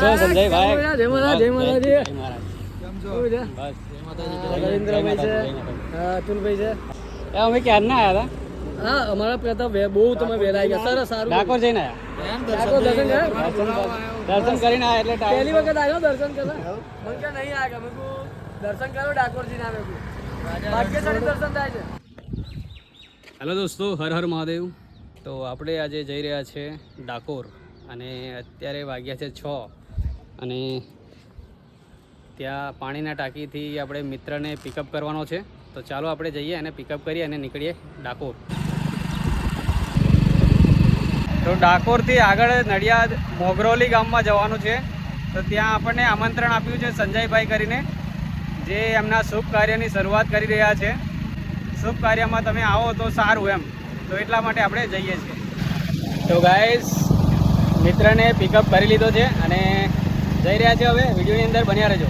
સંજય ભાઈ જય મહારાજ જય મહારાજ રવિન્દ્રભાઈ છે, અતુલભાઈ છે. અમે ક્યાં ના આવ્યા હા અમારા પ્રતાપ બહુ તમે વેરાઈ ગયા. સરસ સારું. ડાકોર જઈને આવ્યા, ડાકોર દર્શન કર્યા? દર્શન કરીને આવ્યા એટલે પહેલી વખત આવ્યો દર્શન કરવા. મને કે નહીં આવ્યા, મેં કહું દર્શન કરો ડાકોરજી ના. મેં કહું ભાગ્યશાળી દર્શન થાય છે. હેલો દોસ્તો, હર હર મહાદેવ. તો આપણે આજે જઈ રહ્યા છે ડાકોર અને અત્યારે વાગ્યા છે 6 અને ત્યાં પાણીના ટાંકીથી આપણે મિત્રને પિકઅપ કરવાનો છે. તો ચાલો આપણે જઈએ અને પિકઅપ કરીએ અને નીકળીએ ડાકોર. તો ડાકોરથી આગળ નડિયાદ મોગરોલી ગામમાં જવાનું છે. તો ત્યાં આપણને આમંત્રણ આપ્યું છે સંજયભાઈ કરીને, જે એમના શુભ કાર્યની શરૂઆત કરી રહ્યા છે. શુભ કાર્યમાં તમે આવો તો સારું એમ, તો એટલા માટે આપણે જઈએ છીએ. તો ગાઈસ, મિત્રને પિકઅપ કરી લીધો છે અને જઈ રહ્યા છે. હવે વિડીયોની અંદર બન્યા રહેજો.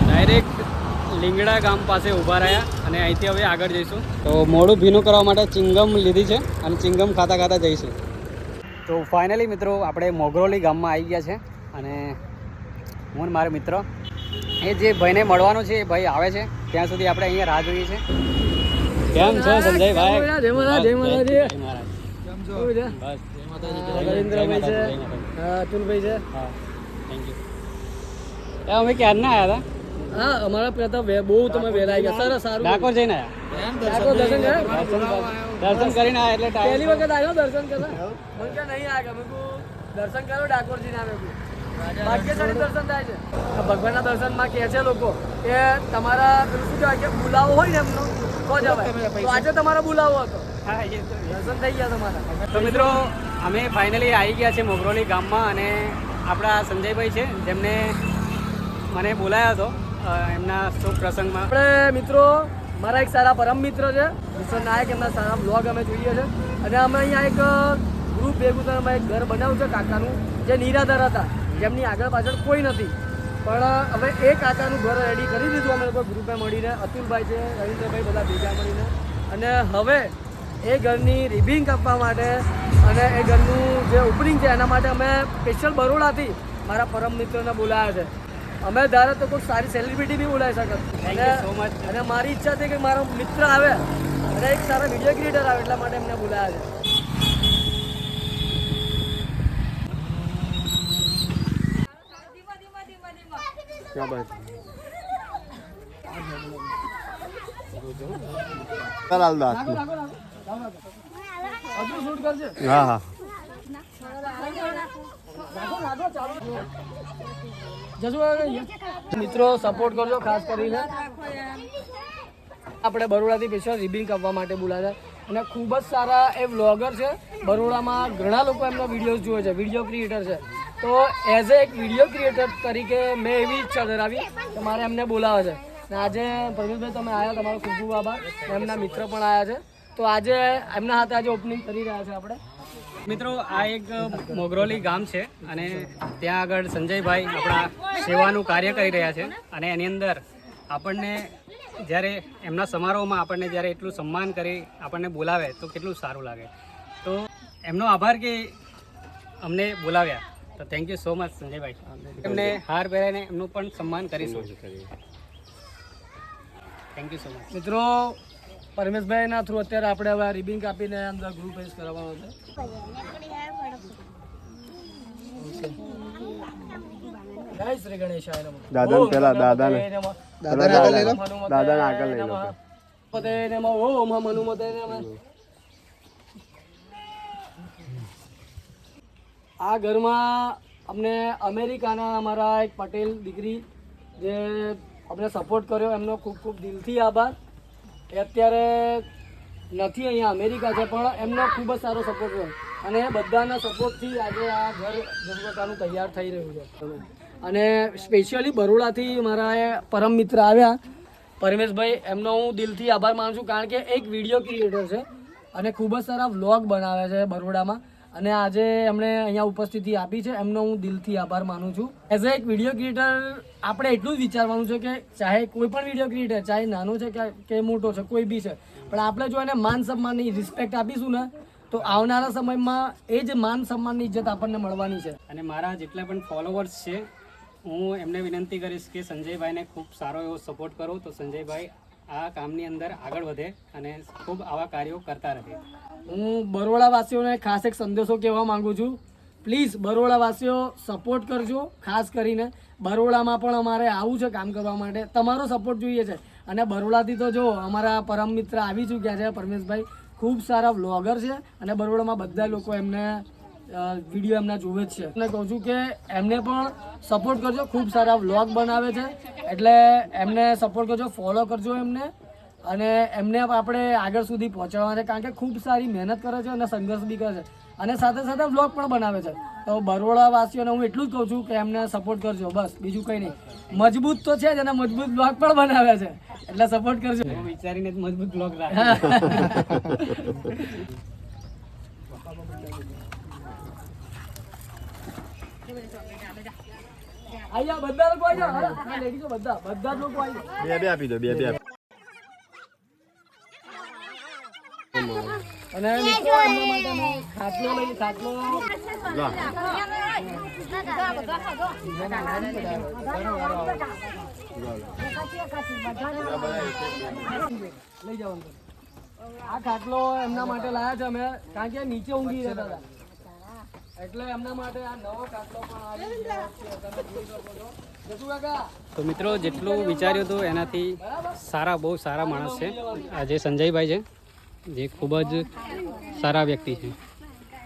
ડાયરેક્ટ લીંગડા ગામ પાસે ઊભા રહ્યા અને અહીંથી હવે આગળ જઈશું. તો મોઢું ભીનું કરવા માટે ચિંગમ લીધી છે અને ચિંગમ ખાતા ખાતા જઈશું. તો ફાઇનલી મિત્રો આપણે મોગરોલી ગામમાં આવી ગયા છે અને હું મારા મિત્ર એ જે ભાઈને મળવાનું છે એ ભાઈ આવે છે ત્યાં સુધી આપણે અહીંયા રાહ જોઈએ છે. કેમ છો સંજયભાઈ? જય મહારાજ જય મહારાજ. કેમ છો? કેવું છે? બસ રવિન્દ્રભાઈ છે, અતુલભાઈ છે. હા, થેન્ક યુ. અમે ક્યાં ના આવ્યા હતા? હા અમારા પ્રતાપ બહુ તમે વેરાઈ ગયા. સરસ સારું. ડાકોર જઈને આવ્યા, ડાકોર દર્શન કર્યા? દર્શન કરીને આવ્યા એટલે પહેલી વખત આવ્યો દર્શન કરવા. મને કે નહીં આવ્યા, મેં કહું દર્શન કરો ડાકોરજી ના. મેં કહું ભાગ્યશાળી દર્શન થાય છે. ભગવાનના દર્શનમાં કહે છે લોકો કે તમારા પેલું શું કહેવાય કે બોલાવો હોય ને એમનો તો જવાય. તો આજે તમારો બોલાવો હતો, દર્શન થઈ ગયા તમારા. તો મિત્રો અમે ફાઇનલી આવી ગયા છે મોગરોલી ગામમાં અને આપણા સંજયભાઈ છે જેમને મને બોલાયા હતો એમના શુભ પ્રસંગમાં. આપણે મિત્રો મારા એક સારા પરમ મિત્ર છે મિસ્ટર નાયક, એમના સારા બ્લોગ અમે જોઈએ છે અને અમે અહીંયા એક ગ્રુપ ભેગું થઈને અમે એક ઘર બનાવ્યું છે કાકાનું, જે નિરાધાર હતા, જેમની આગળ પાછળ કોઈ નથી. પણ હવે એ કાકાનું ઘર રેડી કરી દીધું અમે લોકો ગ્રુપે મળીને, અતુલભાઈ છે, રવિન્દ્રભાઈ, બધા ભેગા મળીને. અને હવે એ ઘરની રિબિંગ કાપવા માટે અને એ ઘરનું જે ઓપનિંગ છે એના માટે અમે સ્પેશિયલ બરોડાથી મારા પરમ મિત્રોને બોલાવ્યા છે. અમે ધારે તો કોઈ સારી સેલિબ્રિટી બી બોલાવી શકત. અને મારી ઈચ્છા છે કે મારો મિત્ર આવે અને એક સારા વિડીયો ક્રિએટર આવે, એટલા માટે એમને બોલાવ્યા છે. મિત્રો સપોર્ટ કરજો, ખાસ કરીને આપણે બરોડાથી સ્પેશિયલ રિબિંગ કાપવા માટે બોલાવ્યા અને ખૂબ જ સારા એ વ્લોગર છે. બરોડામાં ઘણા લોકો એમનો વિડીયોઝ જુએ છે, વિડીયો ક્રિએટર છે. તો એઝ એ એક વિડીયો ક્રિએટર તરીકે મેં એવી ઈચ્છા ધરાવી કે મારે એમને બોલાવે છે. અને આજે પરમેશભાઈ તમે આવ્યા, તમારો ખૂબ ખૂબ આભાર. એમના મિત્ર પણ આવ્યા છે. તો આજે એમના હાથે આજે ઓપનિંગ કરી રહ્યા છે આપણે. મિત્રો આ એક મોગરોલી ગામ છે અને ત્યાં આગળ સંજયભાઈ આપણા સેવાનું કાર્ય કરી રહ્યા છે અને એની અંદર આપણને જ્યારે એમના સમારોહમાં આપણને જ્યારે એટલું સન્માન કરી આપણને બોલાવે તો કેટલું સારું લાગે. તો એમનો આભાર કે અમને બોલાવ્યા. તો થેન્ક યુ સો મચ સંજયભાઈ. એમને હાર પહેરાવીને એમનું પણ સન્માન કરીશું. Thank you so much. મિત્રો પરમેશભાઈના થ્રુ અત્યારે આપણે હવે રિબિંગ કાપીને અંદર ગ્રુપ પેજ કરવાનો છે. જય શ્રી ગણેશાય નમઃ. દાદાને પેલા દાદાને આગળ લઈ લો. પતે નમઃ. ઓમ હનુમતે નમઃ. આ ઘરમાં અમને અમેરિકાના અમારા એક પટેલ દીકરી જે અમને સપોર્ટ કર્યો, એમનો ખૂબ ખૂબ દિલથી આભાર. એ અત્યારે નથી, અહીંયા અમેરિકા છે, પણ એમનો ખૂબ જ સારો સપોર્ટ રહ્યો અને બધાના સપોર્ટથી આજે આ ઘર જમવાનું તૈયાર થઈ રહ્યું છે. અને સ્પેશિયલી બરોડાથી મારા એ પરમ મિત્ર આવ્યા પરમેશભાઈ, એમનો હું દિલથી આભાર માનું છું. કારણ કે એક વિડીયો ક્રિએટર છે અને ખૂબ જ સારા વ્લોગ બનાવે છે બરોડામાં અને આજે એમણે અહીંયા ઉપસ્થિતિ આપી છે એમનો હું દિલથી આભાર માનું છું. એઝ અ એક વિડીયો ક્રિએટર આપણે એટલું જ વિચારવાનું છે કે ચાહે કોઈ પણ વિડીયો ક્રિએટર ચાહે નાનો છે કે મોટો છે કોઈ બી છે, પણ આપણે જો એને માન સન્માનની રિસ્પેક્ટ આપીશું ને તો આવનારા સમયમાં એ જ માન સન્માનની ઇજ્જત આપણને મળવાની છે. અને મારા જેટલા પણ ફોલોવર્સ છે હું એમને વિનંતી કરીશ કે સંજયભાઈને ખૂબ સારો એવો સપોર્ટ કરો તો સંજયભાઈ આ કામની અંદર આગળ વધે અને ખૂબ આવા કાર્યો કરતા રહે. હું બરોડાવાસીઓને ખાસ એક સંદેશો કહેવા માંગુ છું. પ્લીઝ બરોડાવાસીઓ સપોર્ટ કરજો. ખાસ કરીને બરોડામાં પણ અમારે આવું છે કામ કરવા માટે, તમારો સપોર્ટ જોઈએ છે. અને બરોડાથી તો જો અમારા પરમ મિત્ર આવી ચૂક્યા છે પરમેશભાઈ, ખૂબ સારા વ્લોગર છે અને બરોડામાં બધા લોકો એમને વિડીયો એમના જોવે જ છે. અને કહું છું કે એમને પણ સપોર્ટ કરજો, ખૂબ સારા વ્લોગ બનાવે છે એટલે એમને સપોર્ટ કરજો, ફોલો કરજો એમને અને એમને આપણે આગળ સુધી પહોંચાડવા છે કારણ કે ખૂબ સારી મહેનત કરે છે અને સંઘર્ષ બી કરે છે અને સાથે સાથે વ્લોગ પણ બનાવે છે. તો બરોડાવાસીઓને હું એટલું જ કહું છું કે એમને સપોર્ટ કરજો, બસ બીજું કંઈ નહીં. મજબૂત તો છે જ અને મજબૂત વ્લોગ પણ બનાવે છે એટલે સપોર્ટ કરજો. વિચારીને જ મજબૂત બ્લોગ રાખે. અહીંયા બધા લોકો આવી જાઓ, હા લેડીઝો બધા જ લોકો આવી જાઓ. બે આપી દો, બે આપી. અને મિત્રો એમના માટે અમે ખાટલો લઈ ખાટલો લઈ જવાનું. આ ખાટલો એમના માટે લાયા છે અમે કારણ કે નીચે ઊંઘી રહેતા હતા એટલે એમના માટે આ નવો ખાટલો પણ આવી ગયો છે. તમે જોઈ શકો છો. જસુ કાકા, તો મિત્રો જેટલું વિચાર્યું હતું એનાથી સારા, બહુ સારા માણસ છે આ જે સંજયભાઈ છે, જે ખૂબ જ સારા વ્યક્તિ છે.